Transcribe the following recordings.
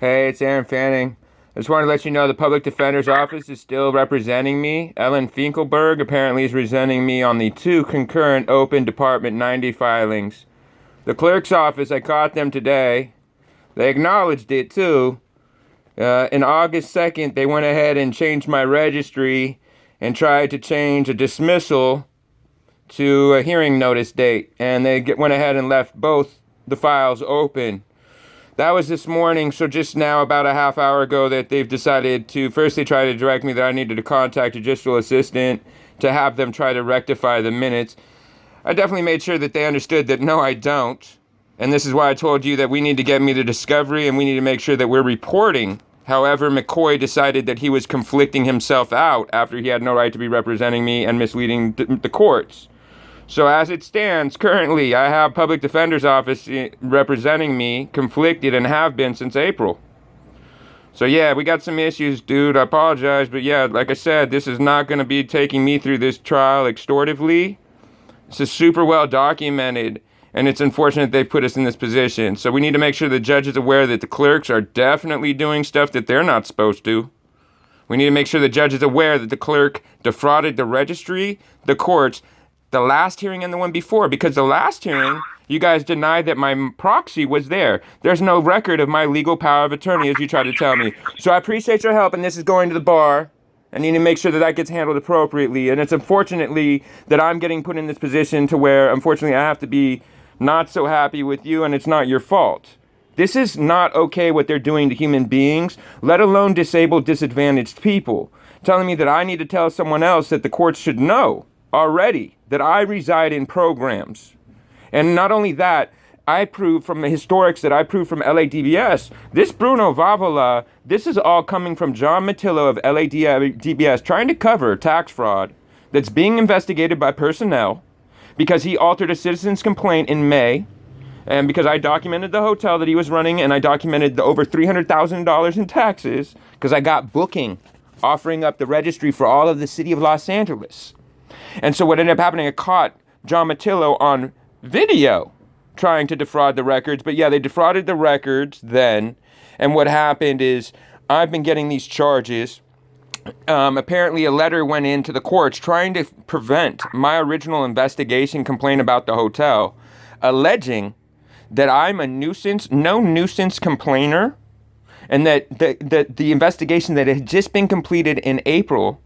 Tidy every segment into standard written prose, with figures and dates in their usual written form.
Hey, it's Aaron Fanning. I just wanted to let you know the public defender's office is still representing me. Ellen Finkelberg apparently is representing me on the 2 concurrent open Department 90 filings. The clerk's office, I caught them today. They acknowledged it too. In August 2nd, they went ahead and changed my registry and tried to change a dismissal to a hearing notice date. And they went ahead and left both the files open. That was this morning, so just now, about a half hour ago, that they've decided to, first they tried to direct me that I needed to contact a judicial assistant to have them try to rectify the minutes. I definitely made sure that they understood that no, I don't. And this is why I told you that we need to get me the discovery and we need to make sure that we're reporting. However, McCoy decided that he was conflicting himself out after he had no right to be representing me and misleading the courts. So as it stands, currently, I have Public Defender's Office representing me, conflicted, and have been since April. So yeah, we got some issues, dude. I apologize, but yeah, like I said, this is not going to be taking me through this trial extortively. This is super well documented, and it's unfortunate they put us in this position. So we need to make sure the judge is aware that the clerks are definitely doing stuff that they're not supposed to. We need to make sure the judge is aware that the clerk defrauded the registry, the courts, the last hearing and the one before, because the last hearing, you guys denied that my proxy was there. There's no record of my legal power of attorney, as you try to tell me. So I appreciate your help, and this is going to the bar. I need to make sure that that gets handled appropriately, and it's unfortunately that I'm getting put in this position to where, unfortunately, I have to be not so happy with you, and it's not your fault. This is not okay what they're doing to human beings, let alone disabled, disadvantaged people. Telling me that I need to tell someone else that the courts should know already that I reside in programs. And not only that, I prove from the historics that I prove from LADBS, this Bruno Vavola, this is all coming from John Matillo of LADBS trying to cover tax fraud that's being investigated by personnel because he altered a citizen's complaint in May, and because I documented the hotel that he was running, and I documented the over $300,000 in taxes because I got booking offering up the registry for all of the city of Los Angeles. And so what ended up happening, I caught John Matillo on video trying to defraud the records. But yeah, they defrauded the records then. And what happened is I've been getting these charges. Apparently a letter went into the courts trying to prevent my original investigation complaint about the hotel, alleging that I'm a nuisance, no nuisance complainer, and that the investigation that had just been completed in April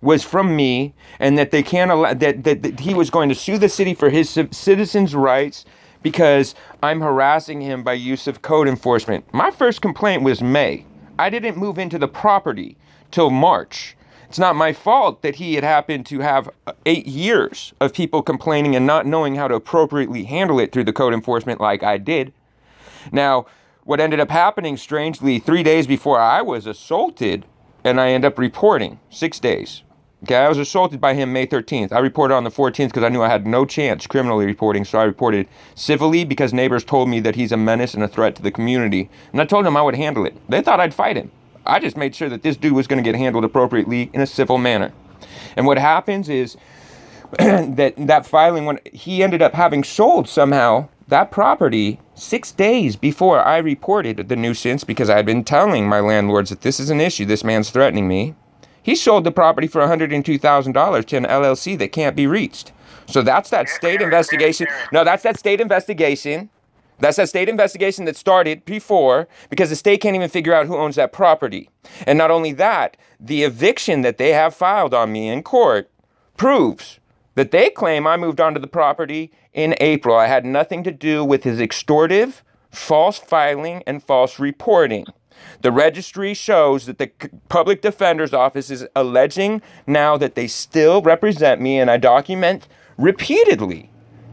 was from me, and that they can't allow that he was going to sue the city for his citizens' rights because I'm harassing him by use of code enforcement. My first complaint was May. I didn't move into the property till March. It's not my fault that he had happened to have 8 years of people complaining and not knowing how to appropriately handle it through the code enforcement like I did. Now, what ended up happening, strangely, 3 days before I was assaulted, and I end up reporting 6 days. Okay, I was assaulted by him May 13th. I reported on the 14th because I knew I had no chance criminally reporting, so I reported civilly because neighbors told me that he's a menace and a threat to the community. And I told them I would handle it. They thought I'd fight him. I just made sure that this dude was going to get handled appropriately in a civil manner. And what happens is that filing, when he ended up having sold somehow that property 6 days before I reported the nuisance, because I had been telling my landlords that this is an issue, this man's threatening me. He sold the property for $102,000 to an LLC that can't be reached. So that's that state investigation. No, that's that state investigation. That's that state investigation that started before, because the state can't even figure out who owns that property. And not only that, the eviction that they have filed on me in court proves that they claim I moved onto the property in April. I had nothing to do with his extortive, false filing, and false reporting. The registry shows that the public defender's office is alleging now that they still represent me, and I document repeatedly.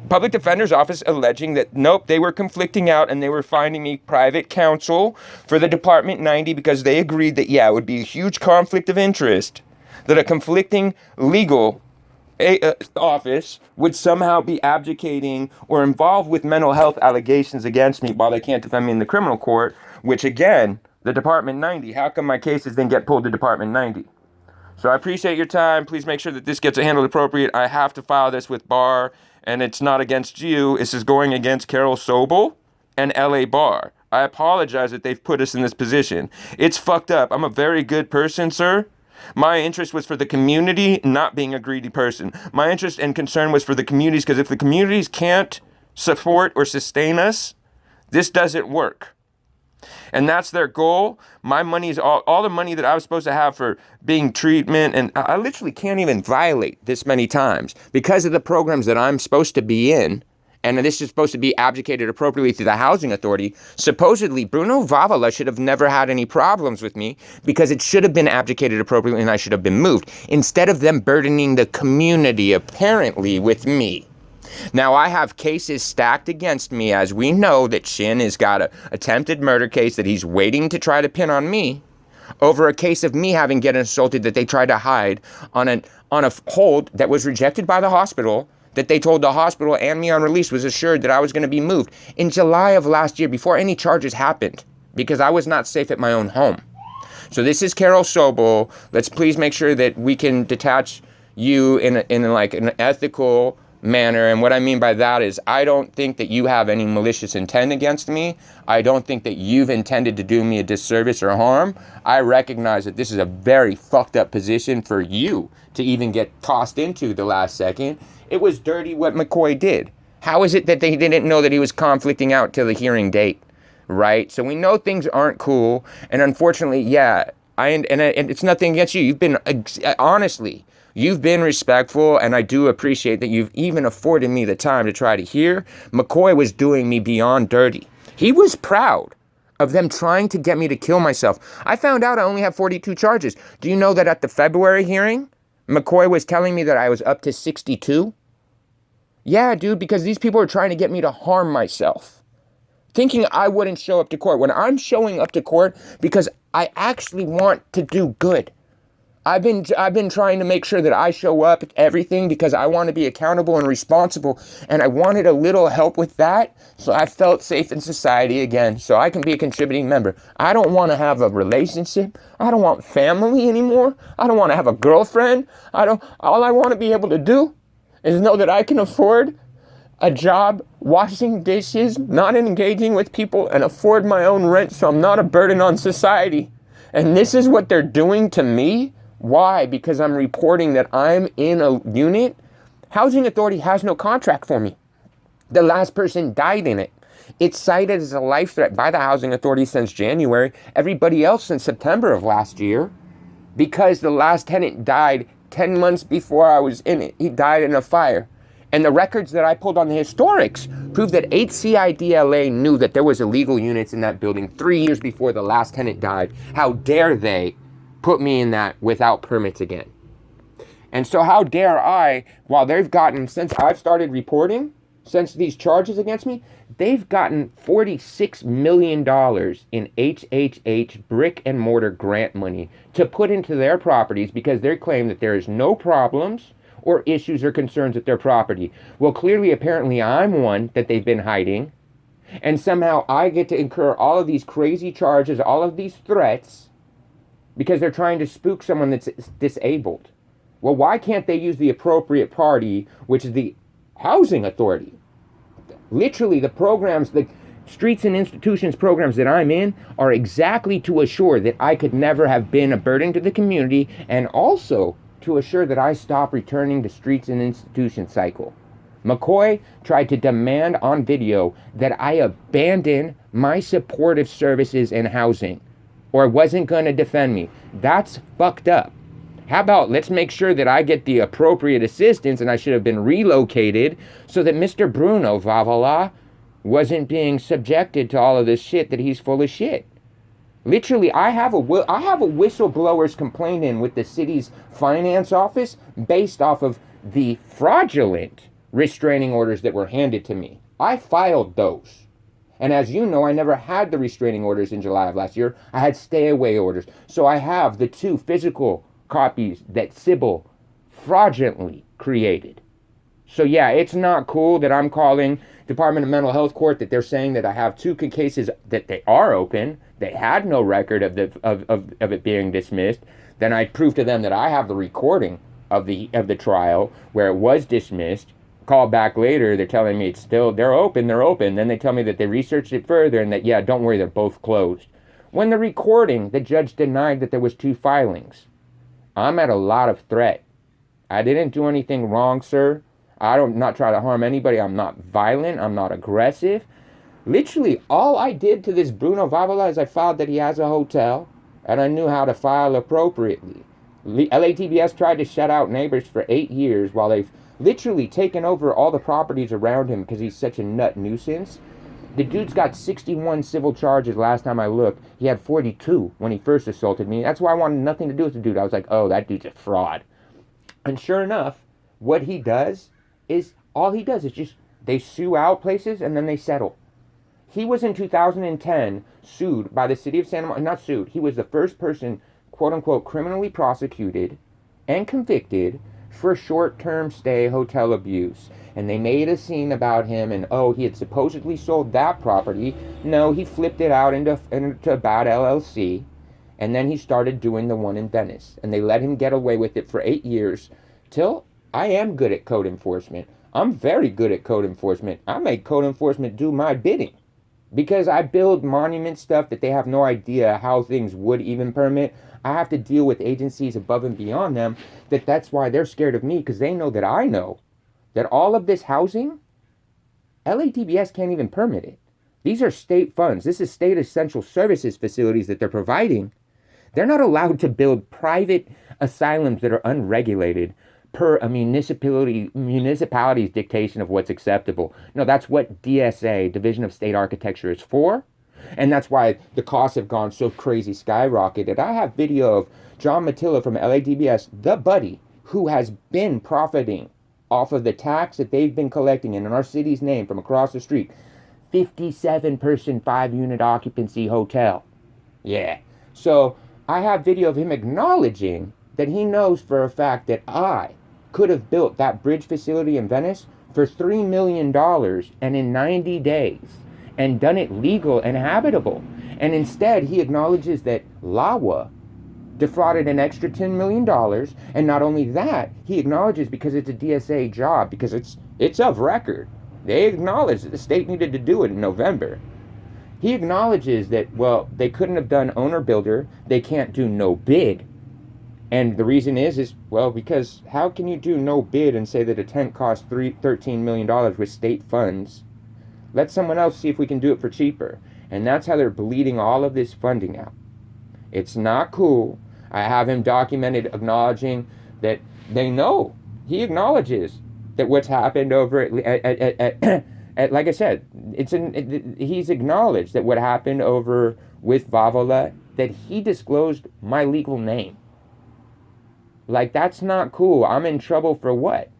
Public defender's office alleging that, nope, they were conflicting out and they were finding me private counsel for the Department 90 because they agreed that, yeah, it would be a huge conflict of interest that a conflicting legal office would somehow be abdicating or involved with mental health allegations against me while they can't defend me in the criminal court, which again, the Department 90, how come my cases then get pulled to Department 90? So I appreciate your time. Please make sure that this gets handled appropriate. I have to file this with Bar, and it's not against you. This is going against Carol Sobel and LA Bar. I apologize that they've put us in this position. It's fucked up. I'm a very good person, sir. My interest was for the community, not being a greedy person. My interest and concern was for the communities, because if the communities can't support or sustain us, this doesn't work. And that's their goal. My money is all the money that I was supposed to have for being treatment, and I literally can't even violate this many times because of the programs that I'm supposed to be in. And this is supposed to be abdicated appropriately through the housing authority. Supposedly, Bruno Vavala should have never had any problems with me because it should have been abdicated appropriately and I should have been moved, instead of them burdening the community, apparently, with me. Now, I have cases stacked against me, as we know that Shin has got an attempted murder case that he's waiting to try to pin on me over a case of me having get assaulted that they tried to hide on a hold that was rejected by the hospital, that they told the hospital and me on release was assured that I was going to be moved in July of last year before any charges happened because I was not safe at my own home. So this is Carol Sobel. Let's please make sure that we can detach you in like an ethical manner. And what I mean by that is I don't think that you have any malicious intent against me. I don't think that you've intended to do me a disservice or harm. I recognize that this is a very fucked up position for you to even get tossed into the last second. It was dirty what McCoy did. How is it that they didn't know that he was conflicting out till the hearing date, right? So we know things aren't cool. And unfortunately, yeah, and it's nothing against you. You've been, honestly, you've been respectful, and I do appreciate that you've even afforded me the time to try to hear. McCoy was doing me beyond dirty. He was proud of them trying to get me to kill myself. I found out I only have 42 charges. Do you know that at the February hearing, McCoy was telling me that I was up to 62? Yeah, dude, because these people are trying to get me to harm myself, thinking I wouldn't show up to court when I'm showing up to court because I actually want to do good. I've been trying to make sure that I show up at everything because I want to be accountable and responsible, and I wanted a little help with that, so I felt safe in society again, so I can be a contributing member. I don't want to have a relationship. I don't want family anymore. I don't want to have a girlfriend. All I want to be able to do is know that I can afford a job washing dishes, not engaging with people, and afford my own rent so I'm not a burden on society. And this is what they're doing to me? Why? Because I'm reporting that I'm in a unit. Housing authority has no contract for me. The last person died in it. It's cited as a life threat by the housing authority since January. Everybody else since September of last year. Because the last tenant died 10 months before I was in it. He died in a fire. And the records that I pulled on the historics prove that HCIDLA knew that there was illegal units in that building 3 years before the last tenant died. How dare they put me in that without permits again? And so how dare I, while they've gotten, since I've started reporting, since these charges against me, they've gotten $46 million in HHH brick and mortar grant money to put into their properties because they claim that there is no problems or issues or concerns with their property. Well, clearly, apparently, I'm one that they've been hiding. And somehow I get to incur all of these crazy charges, all of these threats, because they're trying to spook someone that's disabled. Well, why can't they use the appropriate party, which is the housing authority? Literally, the programs, the streets and institutions programs that I'm in are exactly to assure that I could never have been a burden to the community, and also to assure that I stop returning to streets and institution cycle. McCoy tried to demand on video that I abandon my supportive services and housing, or wasn't going to defend me. That's fucked up. How about let's make sure that I get the appropriate assistance, and I should have been relocated so that Mr. Bruno Vavala wasn't being subjected to all of this shit that he's full of shit. Literally, I have a whistleblower's complaint in with the city's finance office based off of the fraudulent restraining orders that were handed to me. I filed those. And as you know, I never had the restraining orders in July of last year. I had stay-away orders. So I have the 2 physical copies that Sybil fraudulently created. So yeah, it's not cool that I'm calling Department of Mental Health Court that they're saying that I have two cases that they are open. They had no record of it being dismissed. Then I prove to them that I have the recording of the trial where it was dismissed. Call back later, they're telling me it's still they're open. Then they tell me that they researched it further and that yeah, don't worry, they're both closed. When the recording, the judge denied that there was two filings. I'm at a lot of threat. I didn't do anything wrong, sir. I don't not try to harm anybody. I'm not violent. I'm not aggressive. Literally, all I did to this Bruno Vavola is I filed that he has a hotel, and I knew how to file appropriately. LATBS tried to shut out neighbors for 8 years while they've literally taken over all the properties around him because he's such a nut nuisance. The dude's got 61 civil charges last time I looked. He had 42 when he first assaulted me. That's why I wanted nothing to do with the dude. I was like, oh, that dude's a fraud. And sure enough, what he does is just they sue out places and then they settle. He was in 2010 sued by the city of Santa Monica, not sued, he was the first person, quote unquote, criminally prosecuted and convicted for short-term stay hotel abuse. And they made a scene about him and oh, he had supposedly sold that property. No, he flipped it out into a bad LLC. And then he started doing the one in Venice. And they let him get away with it for 8 years till I am good at code enforcement. I'm very good at code enforcement. I make code enforcement do my bidding. Because I build monument stuff that they have no idea how things would even permit. I have to deal with agencies above and beyond them. That's why they're scared of me. Because they know that all of this housing, LATBS can't even permit it. These are state funds. This is state essential services facilities that they're providing. They're not allowed to build private asylums that are unregulated per a municipality's dictation of what's acceptable. No, that's what DSA, Division of State Architecture, is for. And that's why the costs have gone so crazy skyrocketed. I have video of John Matilla from LADBS, the buddy, who has been profiting off of the tax that they've been collecting in our city's name from across the street. 57-person, 5-unit occupancy hotel. Yeah. So I have video of him acknowledging that he knows for a fact that I could have built that bridge facility in Venice for $3 million and in 90 days and done it legal and habitable. And instead, he acknowledges that LAWA defrauded an extra $10 million. And not only that, he acknowledges, because it's a DSA job, because it's of record, they acknowledge that the state needed to do it in November. He acknowledges that, well, they couldn't have done owner-builder. They can't do no bid. And the reason is well, because how can you do no bid and say that a tent costs $13 million with state funds? Let someone else see if we can do it for cheaper. And that's how they're bleeding all of this funding out. It's not cool. I have him documented acknowledging that they know. He acknowledges that what's happened over at like I said, he's acknowledged that what happened over with Vavola, that he disclosed my legal name. Like, that's not cool. I'm in trouble for what?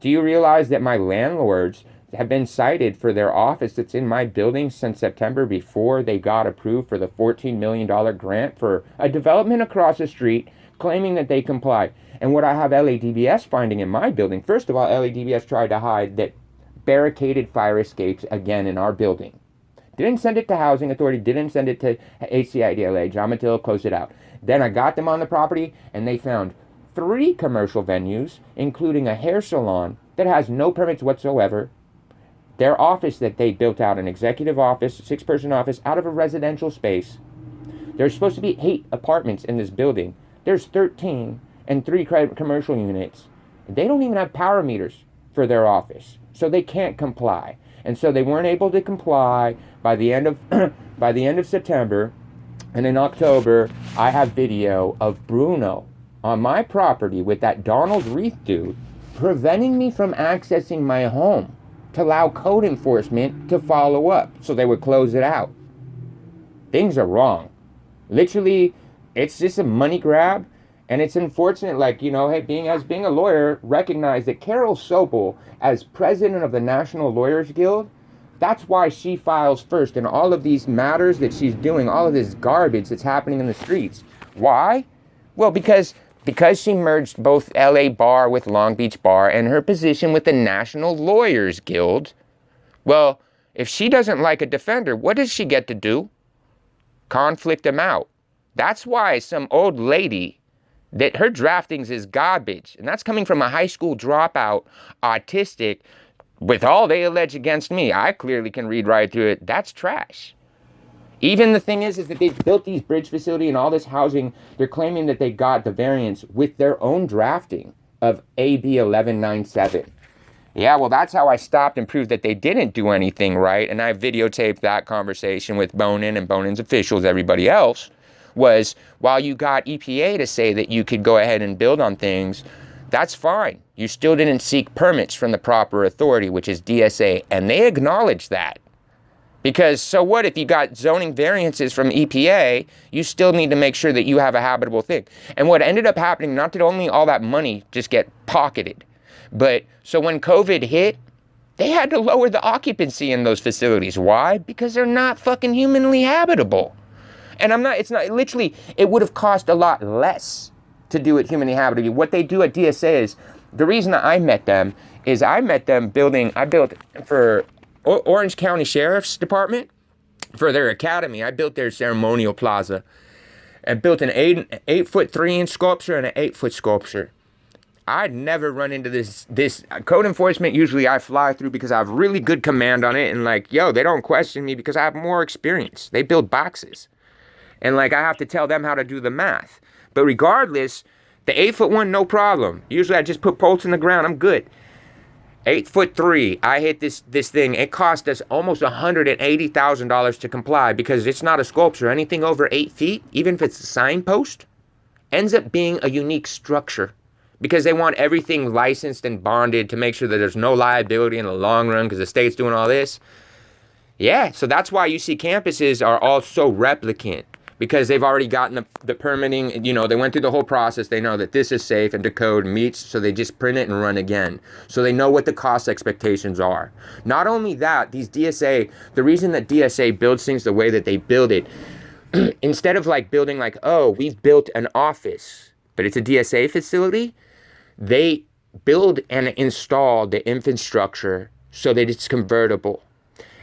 Do you realize that my landlords have been cited for their office that's in my building since September, before they got approved for the $14 million grant for a development across the street, claiming that they complied? And what I have LADBS finding in my building, first of all, LADBS tried to hide that barricaded fire escapes again in our building. Didn't send it to Housing Authority, didn't send it to HCIDLA. John Matilla closed it out. Then I got them on the property, and they found 3 commercial venues, including a hair salon that has no permits whatsoever. Their office that they built out, an executive office, 6-person office, out of a residential space. There's supposed to be 8 apartments in this building. There's 13 and 3 commercial units. They don't even have power meters for their office, so they can't comply. And so they weren't able to comply by the end of by the end of September. And in October, I have video of Bruno on my property with that Donald Reith dude preventing me from accessing my home to allow code enforcement to follow up so they would close it out. Things are wrong. Literally, it's just a money grab. And it's unfortunate, like, you know, hey, being a lawyer, recognize that Carol Sobel, as president of the National Lawyers Guild, that's why she files first in all of these matters that she's doing, all of this garbage that's happening in the streets. Why? Well, because because she merged both LA Bar with Long Beach Bar and her position with the National Lawyers Guild, well, if she doesn't like a defender, what does she get to do? Conflict them out. That's why some old lady, that her draftings is garbage. And that's coming from a high school dropout, autistic, with all they allege against me. I clearly can read right through it. That's trash. Even the thing is that they've built these bridge facility and all this housing. They're claiming that they got the variance with their own drafting of AB 1197. Yeah, well, that's how I stopped and proved that they didn't do anything right. And I videotaped that conversation with Bonin and Bonin's officials, everybody else, was while you got EPA to say that you could go ahead and build on things, that's fine. You still didn't seek permits from the proper authority, which is DSA. And they acknowledged that. Because so what if you got zoning variances from EPA, you still need to make sure that you have a habitable thing. And what ended up happening, not that only all that money just get pocketed, but so when COVID hit, they had to lower the occupancy in those facilities. Why? Because they're not fucking humanly habitable. And literally, it would have cost a lot less to do it humanly habitable. What they do at DSA is, the reason I met them is I built for Orange County Sheriff's Department, for their academy. I built their ceremonial plaza and built an 8'3" sculpture and an 8-foot sculpture. I'd never run into this code enforcement. Usually I fly through because I have really good command on it. And they don't question me because I have more experience. They build boxes. And I have to tell them how to do the math. But regardless, the 8-foot one, no problem. Usually I just put bolts in the ground. I'm good. 8'3", I hit this thing. It cost us almost $180,000 to comply because it's not a sculpture. Anything over 8 feet, even if it's a signpost, ends up being a unique structure because they want everything licensed and bonded to make sure that there's no liability in the long run because the state's doing all this. Yeah, so that's why you see campuses are all so replicant. Because they've already gotten the permitting, they went through the whole process. They know that this is safe and the code meets, so they just print it and run again. So they know what the cost expectations are. Not only that, these DSA, the reason that DSA builds things the way that they build it, instead of building we've built an office, but it's a DSA facility, they build and install the infrastructure so that it's convertible.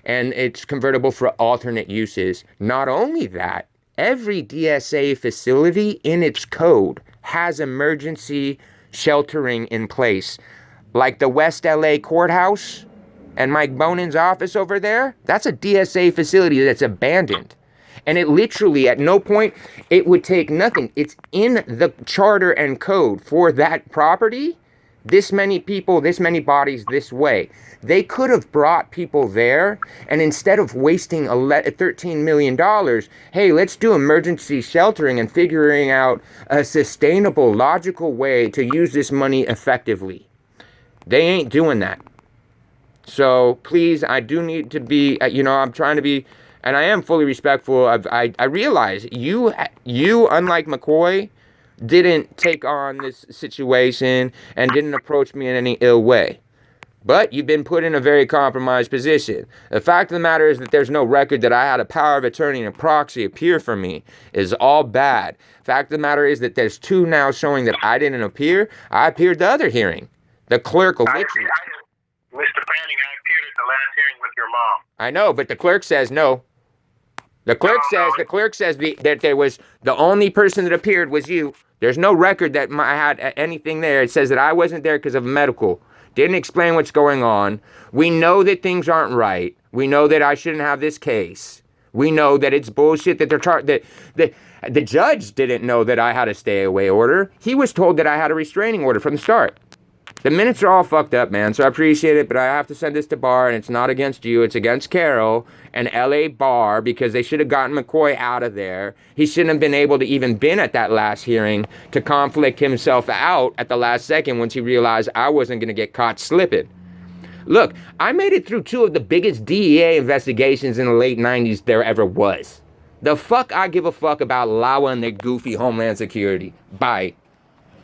And it's convertible for alternate uses. Not only that, every DSA facility in its code has emergency sheltering in place. Like the West LA courthouse and Mike Bonin's office over there, that's a DSA facility that's abandoned. And it literally, at no point, it would take nothing. It's in the charter and code for that property. This many people, this many bodies, this way. They could have brought people there, and instead of wasting $13 million, hey, let's do emergency sheltering and figuring out a sustainable, logical way to use this money effectively. They ain't doing that. So please, I do need to be, I'm trying to be, and I am fully respectful. I realize you, unlike McCoy, didn't take on this situation and didn't approach me in any ill way. But you've been put in a very compromised position. The fact of the matter is that there's no record that I had a power of attorney and a proxy appear for me is all bad. Fact of the matter is that there's 2 now showing that I didn't appear. I appeared the other hearing. The clerk literally... Mr. Fanning, I appeared at the last hearing with your mom. I know, but the clerk says no. The clerk says that there was the only person that appeared was you. There's no record that I had anything there. It says that I wasn't there because of medical. Didn't explain what's going on. We know that things aren't right. We know that I shouldn't have this case. We know that it's bullshit that the judge didn't know that I had a stay away order. He was told that I had a restraining order from the start. The minutes are all fucked up, man, so I appreciate it, but I have to send this to Bar, and it's not against you. It's against Carol and LA Bar because they should have gotten McCoy out of there. He shouldn't have been able to even been at that last hearing to conflict himself out at the last second once he realized I wasn't going to get caught slipping. Look, I made it through 2 of the biggest DEA investigations in the late 90s there ever was. The fuck I give a fuck about LAWA and their goofy Homeland Security. Bye.